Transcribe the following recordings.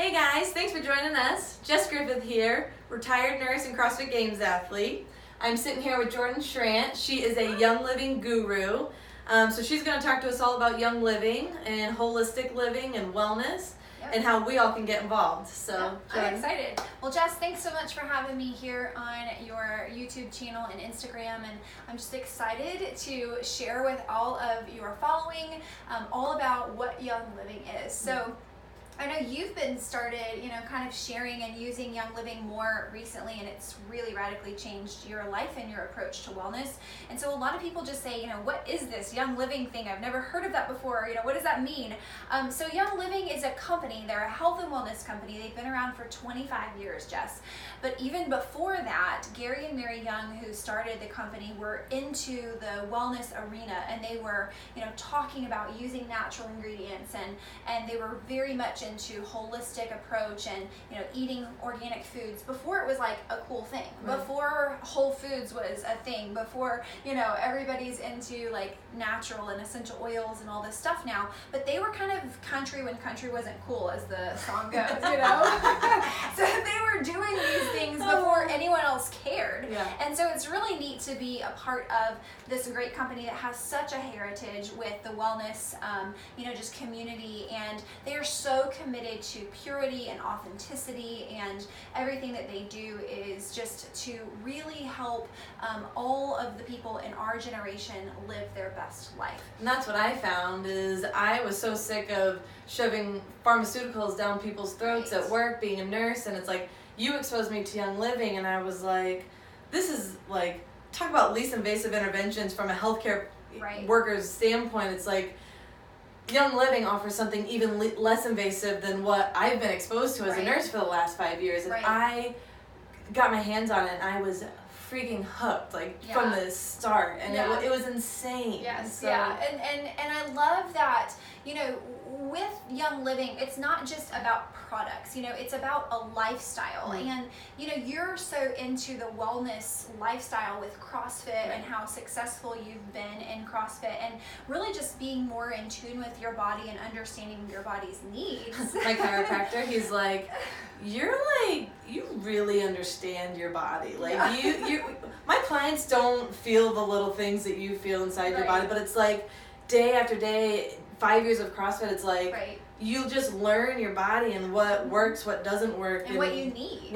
Hey guys, thanks for joining us. Jess Griffith here, retired nurse and CrossFit Games athlete. I'm sitting here with Jordan Schrant. She is a Young Living guru. So she's going to talk to us all about young living and holistic living and wellness and how we all can get involved. So I'm excited. Well, Jess, thanks so much for having me here on your YouTube channel and Instagram, and I'm just excited to share with all of your following all about what young living is. So I know you've been started, kind of sharing and using Young Living more recently, and it's really radically changed your life and your approach to wellness. And so a lot of people just say, what is this Young Living thing? I've never heard of that before. What does that mean? So Young Living is a company. They're a health and wellness company. They've been around for 25 years, Jess. But even before that, Gary and Mary Young, who started the company, were into the wellness arena, and they were, talking about using natural ingredients, and they were very much into holistic approach and eating organic foods before it was like a cool thing, before Whole Foods was a thing, before everybody's into like natural and essential oils and all this stuff now. But they were kind of country when country wasn't cool, as the song goes, So they were doing these things before anyone else cared. And so it's really neat to be a part of this great company that has such a heritage with the wellness just community, and they are so committed to purity and authenticity, and everything that they do is just to really help all of the people in our generation live their best life. And that's what I found is I was so sick of shoving pharmaceuticals down people's throats at work, being a nurse, and it's like, you exposed me to Young Living, and I was like, this is like, talk about least invasive interventions from a healthcare worker's standpoint. It's like, Young Living offers something even less invasive than what I've been exposed to as a nurse for the last 5 years. And I got my hands on it, and I was freaking hooked, from the start. And it was insane. Yes, so. And I love that, with Young Living, it's not just about products, it's about a lifestyle. And, you're so into the wellness lifestyle with CrossFit and how successful you've been in CrossFit, and really just being more in tune with your body and understanding your body's needs. My chiropractor, he's like, you really understand your body. My clients don't feel the little things that you feel inside your body, but it's like day after day, 5 years of CrossFit, it's like you just learn your body and what works, what doesn't work, and what you need.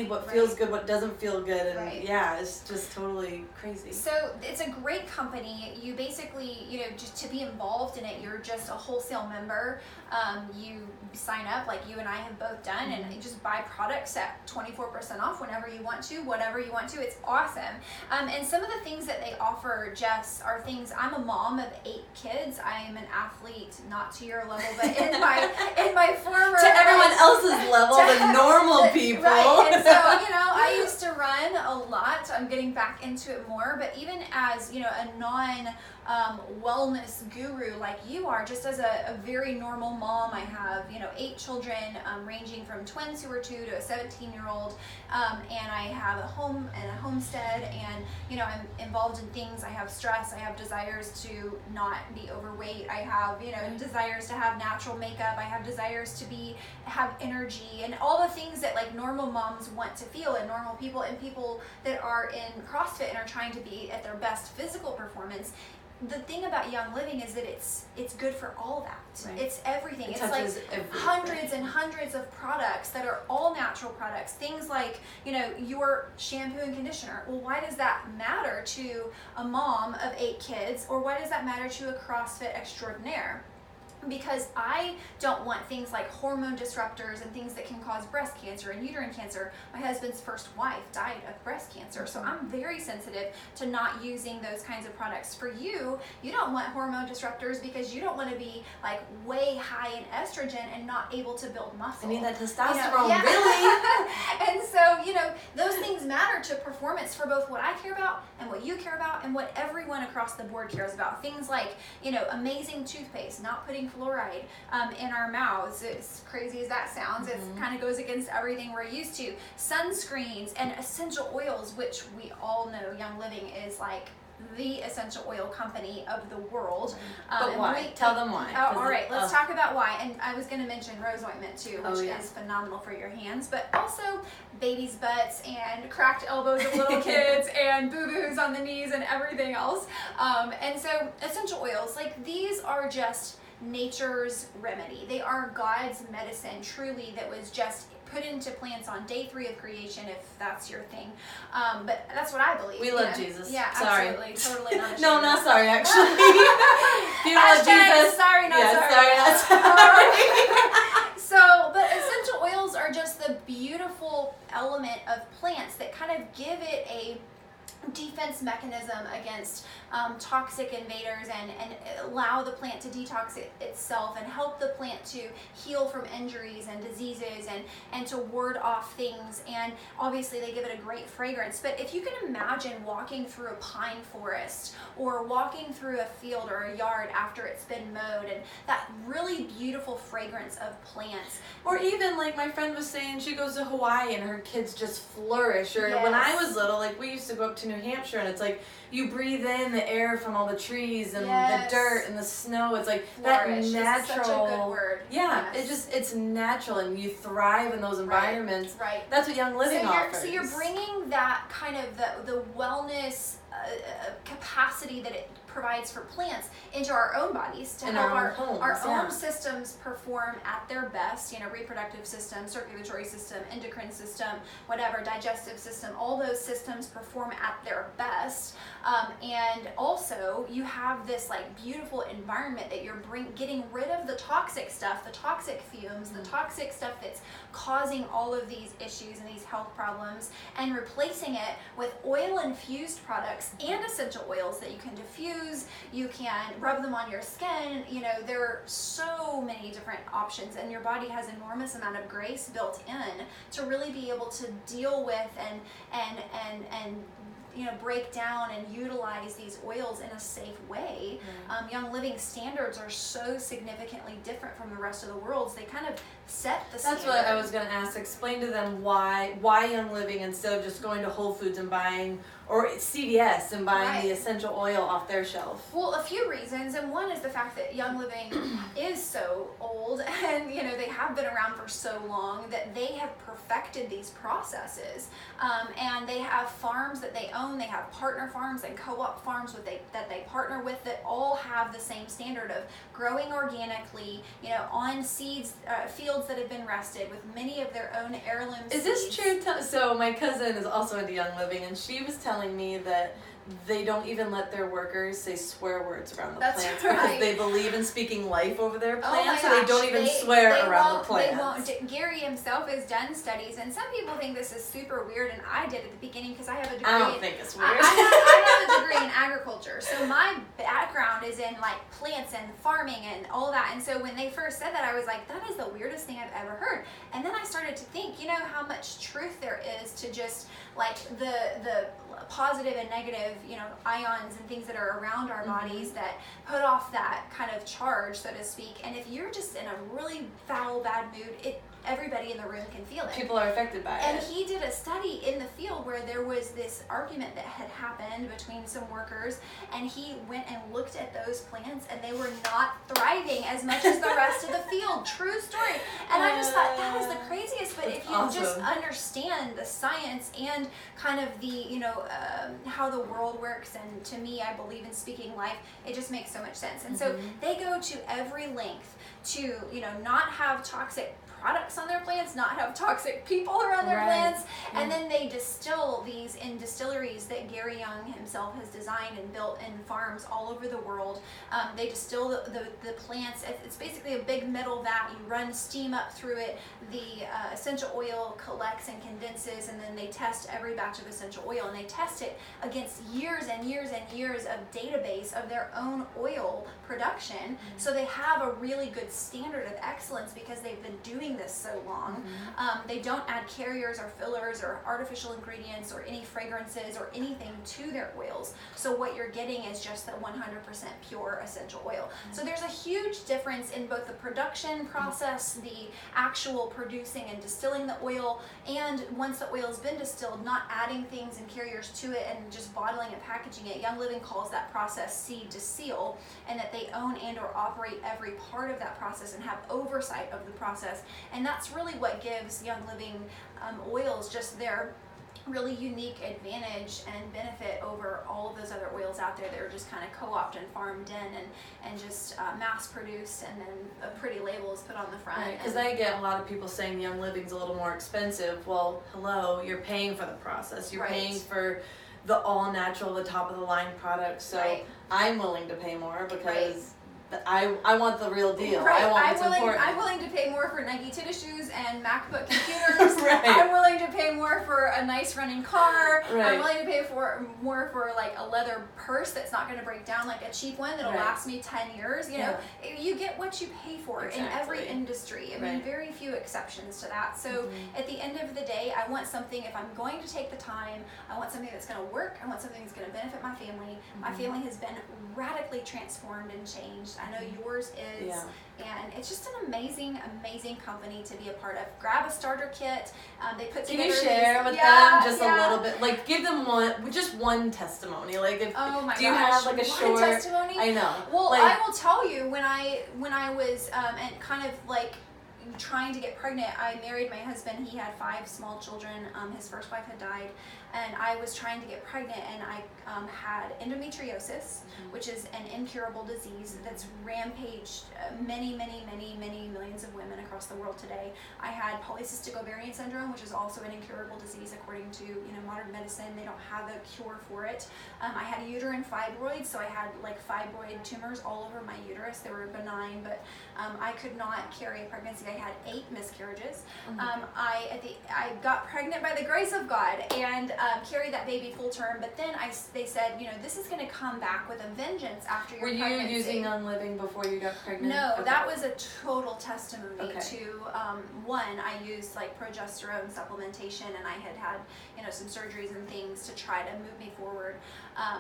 What feels good, what doesn't feel good, and it's just totally crazy. So it's a great company. You basically, just to be involved in it, you're just a wholesale member. You sign up like you and I have both done, and you just buy products at 24% off whenever you want to, whatever you want to. It's awesome. And some of the things that they offer, Jess, are things. I'm a mom of 8 kids. I am an athlete, not to your level, but in my former to everyone else's level, the normal people. Right. And so, I used to run a lot. I'm getting back into it more, but even as, a non-wellness guru like you are, just as a very normal mom, I have, 8 children, ranging from twins who are 2 to a 17-year-old, and I have a home and a homestead, and, I'm involved in things. I have stress. I have desires to not be overweight. I have, desires to have natural makeup. I have desires to have energy, and all the things that like normal moms want to feel, and normal people, and people that are in CrossFit and are trying to be at their best physical performance. The thing about Young Living is that it's good for all that. It's everything. It's like hundreds and hundreds of products that are all natural products. Things like, your shampoo and conditioner. Well, why does that matter to a mom of 8 kids, or why does that matter to a CrossFit extraordinaire? Because I don't want things like hormone disruptors and things that can cause breast cancer and uterine cancer. My husband's first wife died of breast cancer, so I'm very sensitive to not using those kinds of products. For you, you don't want hormone disruptors because you don't want to be like way high in estrogen and not able to build muscle. I need that testosterone, really. And so, those things matter to performance for both what I care about and what you care about and what everyone across the board cares about. Things like, amazing toothpaste, not putting fluoride in our mouths. As crazy as that sounds, it kind of goes against everything we're used to. Sunscreens and essential oils, which we all know Young Living is like the essential oil company of the world. But why? Tell them why. All right, let's talk about why. And I was going to mention rose ointment too, which is phenomenal for your hands, but also babies' butts and cracked elbows of little kids and boo-boos on the knees and everything else. And so essential oils, like these are just nature's remedy. They are God's medicine, truly, that was just put into plants on day 3 of creation, if that's your thing. But that's what I believe. We love Jesus. Yeah, sorry. Absolutely. Totally not ashamed. No, not sorry, actually. If you love Jesus. Sorry, not sorry. Sorry, not sorry. So, but essential oils are just the beautiful element of plants that kind of give it a defense mechanism against toxic invaders and allow the plant to detox itself and help the plant to heal from injuries and diseases and to ward off things. And obviously they give it a great fragrance. But if you can imagine walking through a pine forest or walking through a field or a yard after it's been mowed, and that really beautiful fragrance of plants. Or even like my friend was saying, she goes to Hawaii and her kids just flourish. Or when I was little, like we used to go up to New Hampshire and it's like you breathe in the air from all the trees and the dirt and the snow. It's like flourish. That natural. That's such a good word. Yeah, it's natural and you thrive in those environments. Right. That's what Young Living offers. So you're bringing that kind of the wellness capacity that it provides for plants into our own bodies to help our own systems perform at their best, reproductive system, circulatory system, endocrine system, whatever, digestive system, all those systems perform at their best. And also you have this like beautiful environment that you're getting rid of the toxic stuff, the toxic fumes, the toxic stuff that's causing all of these issues and these health problems, and replacing it with oil infused products and essential oils that you can diffuse, you can rub them on your skin. There are so many different options, and your body has enormous amount of grace built in to really be able to deal with and break down and utilize these oils in a safe way. Young Living standards are so significantly different from the rest of the world. So they kind of set the standard. That's what I was going to ask. Explain to them why Young Living, instead of just going to Whole Foods and buying, or CVS and buying the essential oil off their shelf. Well, a few reasons, and one is the fact that Young Living is so old, and they have been around for so long that they have perfected these processes, and they have farms that they own. They have partner farms and co-op farms that they partner with that all have the same standard of growing organically, on seeds, fields that have been rested with many of their own heirloom seeds. Is this true? So my cousin is also into Young Living, and she was telling me that they don't even let their workers say swear words around the plants because they believe in speaking life over their plants, so they don't even swear around the plants. They won't. Gary himself has done studies, and some people think this is super weird, and I did at the beginning because I have a degree. I don't think it's weird. I have a degree in agriculture, so my background is in like plants and farming and all that. And so when they first said that, I was like, that is the weirdest thing I've ever heard. And then I started to think, how much truth there is to just like the positive and negative, ions and things that are around our bodies that put off that kind of charge, so to speak. And if you're just in a really foul, bad mood, everybody in the room can feel it. People are affected by it. And he did a study in the field where there was this argument that had happened between some workers, and he went and looked at those plants, and they were not thriving as much as the rest of the field. True story. And I just thought that is the craziest. But if you just understand the science and kind of the how the world works, and to me, I believe in speaking life, it just makes so much sense. And so they go to every length to not have toxic products on their plants, not have toxic people around their plants, and then they distill these in distilleries that Gary Young himself has designed and built in farms all over the world. They distill the plants. It's basically a big metal vat. You run steam up through it. The essential oil collects and condenses, and then they test every batch of essential oil, and they test it against years and years and years of database of their own oil production. So they have a really good standard of excellence because they've been doing doing this so long. They don't add carriers or fillers or artificial ingredients or any fragrances or anything to their oils. So what you're getting is just the 100% pure essential oil. So there's a huge difference in both the production process, the actual producing and distilling the oil, and once the oil has been distilled, not adding things and carriers to it and just bottling and packaging it. Young Living calls that process seed to seal, and that they own and or operate every part of that process and have oversight of the process. And that's really what gives Young Living oils just their really unique advantage and benefit over all of those other oils out there that are just kind of co-opted and farmed in and just mass produced, and then a pretty label is put on the front. Because I get a lot of people saying Young Living's a little more expensive. Well, hello, you're paying for the process. You're paying for the all natural, the top of the line products. So I'm willing to pay more because I want the real deal. Right. I want what's important. I'm willing to pay more for Nike tennis shoes and MacBook computers. I'm willing to pay more for a nice running car. I'm willing to pay more for like a leather purse that's not going to break down, like a cheap one that'll last me 10 years. You know, you get what you pay for in every industry. I mean, very few exceptions to that. So at the end of the day, I want something, if I'm going to take the time, I want something that's going to work. I want something that's going to benefit my family. My family has been radically transformed and changed. I know yours is, and it's just an amazing, amazing company to be a part of. Grab a starter kit. They put together. Can you share with them just a little bit? Like, give them one testimony. Like, if do you have like a short testimony? I know. Well, like, I will tell you when I was and kind of like trying to get pregnant. I married my husband. He had 5 small children. His first wife had died, and I was trying to get pregnant, and I had endometriosis, which is an incurable disease that's rampaged many millions of women across the world today. I had polycystic ovarian syndrome, which is also an incurable disease according to modern medicine. They don't have a cure for it. I had uterine fibroids, so I had like fibroid tumors all over my uterus. They were benign, but I could not carry a pregnancy. I had 8 miscarriages. I got pregnant by the grace of God and carried that baby full term, but then they said, this is going to come back with a vengeance after your pregnancy. Were you using Young Living before you got pregnant? No, that was a total testimony to, one, I used like progesterone supplementation, and I had some surgeries and things to try to move me forward.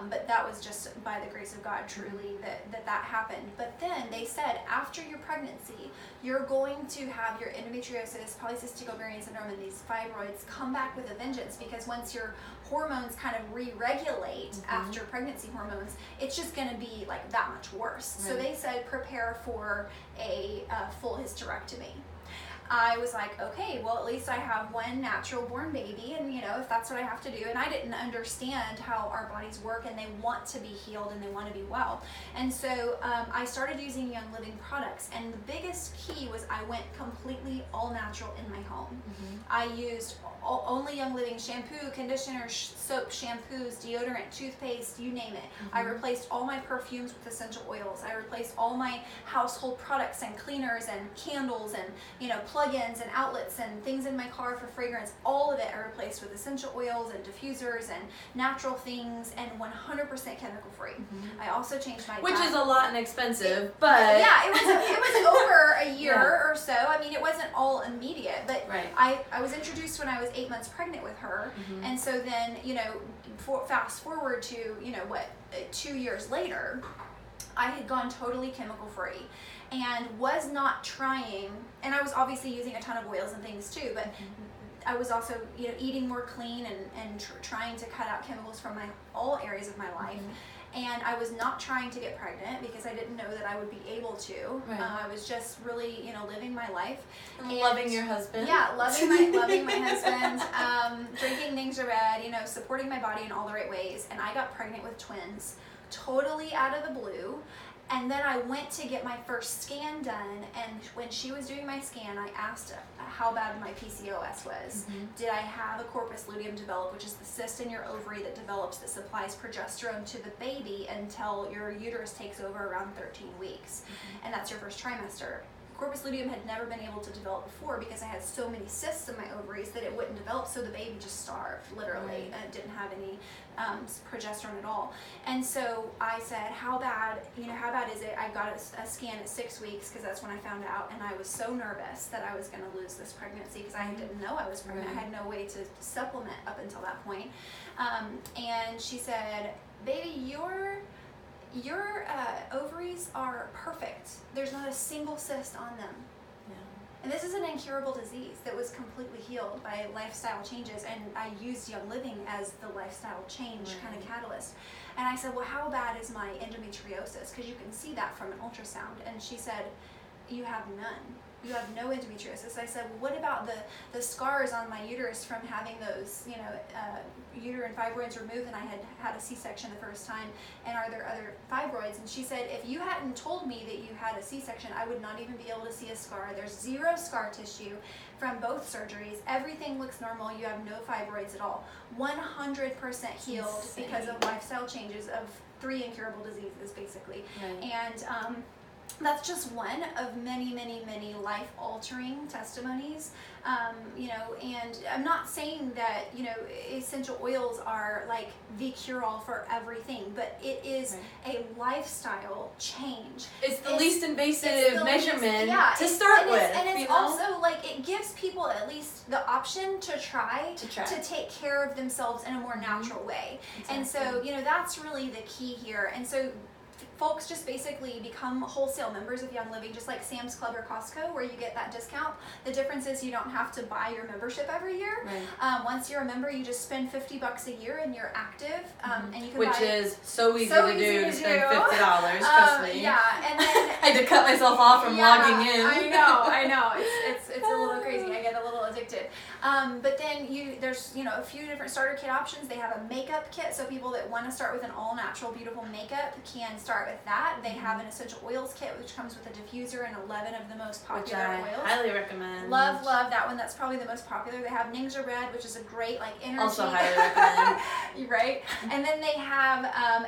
But that was just by the grace of God, truly, that happened. But then they said, after your pregnancy, you're going to have your endometriosis, polycystic ovarian syndrome, and these fibroids come back with a vengeance, because once your hormones kind of re-regulate after pregnancy hormones, it's just going to be like that much worse. So they said, prepare for a full hysterectomy. I was like, okay, well, at least I have one natural born baby, and if that's what I have to do. And I didn't understand how our bodies work, and they want to be healed and they want to be well. And so I started using Young Living products, and the biggest key was I went completely all natural in my home. I used only Young Living shampoo, conditioner, soap, shampoos, deodorant, toothpaste, you name it. I replaced all my perfumes with essential oils. I replaced all my household products and cleaners and candles and plug-ins and outlets and things in my car for fragrance. All of it I replaced with essential oils and diffusers and natural things, and 100% chemical free. I also changed my which is a lot inexpensive, but it was over a year or so. I mean, it wasn't all immediate, but I was introduced when I was 8 months pregnant with her, and so then fast forward to 2 years later, I had gone totally chemical free and was not trying, and I was obviously using a ton of oils and things too, but I was also eating more clean and trying to cut out chemicals from all areas of my life. And I was not trying to get pregnant because I didn't know that I would be able to. I was just really, living my life. And loving your husband. Yeah, loving my husband, drinking Ningxia Red, supporting my body in all the right ways. And I got pregnant with twins, totally out of the blue. And then I went to get my first scan done, and when she was doing my scan, I asked how bad my PCOS was. Did I have a corpus luteum develop, which is the cyst in your ovary that develops that supplies progesterone to the baby until your uterus takes over around 13 weeks, and that's your first trimester. corpus luteum had never been able to develop before because I had so many cysts in my ovaries that it wouldn't develop, so the baby just starved, literally, and didn't have any progesterone at all. And so I said, how bad is it? I got a scan at 6 weeks because that's when I found out, and I was so nervous that I was going to lose this pregnancy because I didn't know I was pregnant. I had no way to supplement up until that point. And she said, baby, your ovaries are perfect. There's not a single cyst on them. And this is an incurable disease that was completely healed by lifestyle changes, and I used Young Living as the lifestyle change kind of catalyst. And I said, well, how bad is my endometriosis? Because you can see that from an ultrasound. And she said, you have none. You have no endometriosis. I said, well, what about the scars on my uterus from having those, uterine fibroids removed, and I had a C-section the first time, and are there other fibroids? And she said, if you hadn't told me that you had a C-section, I would not even be able to see a scar. There's 0 scar tissue from both surgeries. Everything looks normal. You have no fibroids at all. 100% healed because of lifestyle changes of 3 incurable diseases, basically. And that's just one of many, many, many life-altering testimonies, and I'm not saying that, essential oils are like the cure-all for everything, but it is a lifestyle change. It's the least invasive measurement to start with. And it's also like, it gives people at least the option to try to take care of themselves in a more natural way. Exactly. And so, that's really the key here. And so folks just basically become wholesale members of Young Living, just like Sam's Club or Costco, where you get that discount. The difference is you don't have to buy your membership every year. Once you're a member, you just spend $50 a year and you're active, and you can Which is so easy to do to spend $50. Trust me. Yeah, and then I had to cut myself off from logging in. I know. It's a little crazy. I get a little addicted. But then there's a few different starter kit options. They have a makeup kit, so people that want to start with an all natural, beautiful makeup can start with that. They have an essential oils kit, which comes with a diffuser and 11 of the most popular oils. Highly recommend. Love that one. That's probably the most popular. They have Ningxia Red, which is a great energy. Also highly recommend. Right? And then they have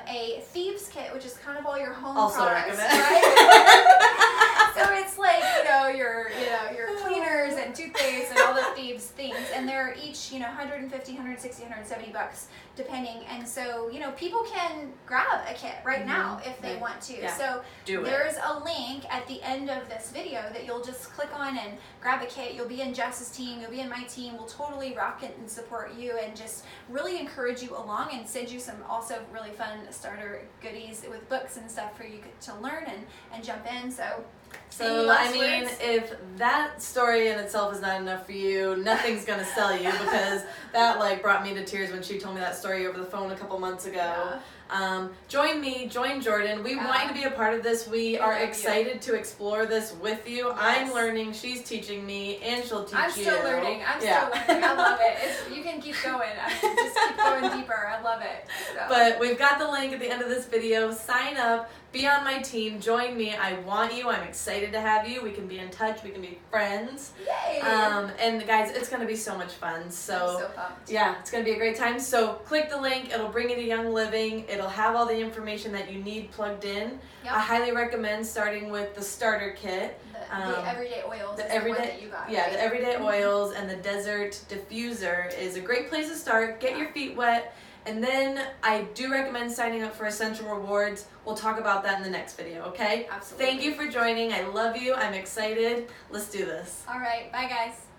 a Thieves kit, which is kind of all your home also products. Recommend. Right? So it's like your cleaners and toothpaste and all the Thieves things, and they're each $150, $160, $170 depending. And so people can grab a kit right now if they want to. So there's a link at the end of this video that you'll just click on and grab a kit. You'll be in Jess's team, you'll be in my team. We'll totally rock it and support you and just really encourage you along and send you some also really fun starter goodies with books and stuff for you to learn and jump in. So I mean, if that story in itself is not enough for you, nothing's gonna sell you, because that brought me to tears when she told me that story over the phone a couple months ago. Join me, join Jordan. We want you to be a part of this. We are excited to explore this with you. Yes. I'm learning, she's teaching me, and she'll teach you. I'm still learning. I love it. You can keep going. Just keep going deeper. I love it. So. But we've got the link at the end of this video. Sign up. Be on my team. Join me. I want you. I'm excited to have you. We can be in touch. We can be friends. Yay! And guys, it's going to be so much fun. So, I'm so pumped. Yeah, it's going to be a great time. So click the link. It'll bring you to Young Living. It'll have all the information that you need plugged in. Yep. I highly recommend starting with the starter kit. The everyday oils. The everyday that you got. Yeah, right? The everyday oils and the desert diffuser is a great place to start. Get your feet wet. And then I do recommend signing up for Essential Rewards. We'll talk about that in the next video, okay? Absolutely. Thank you for joining. I love you. I'm excited. Let's do this. All right. Bye, guys.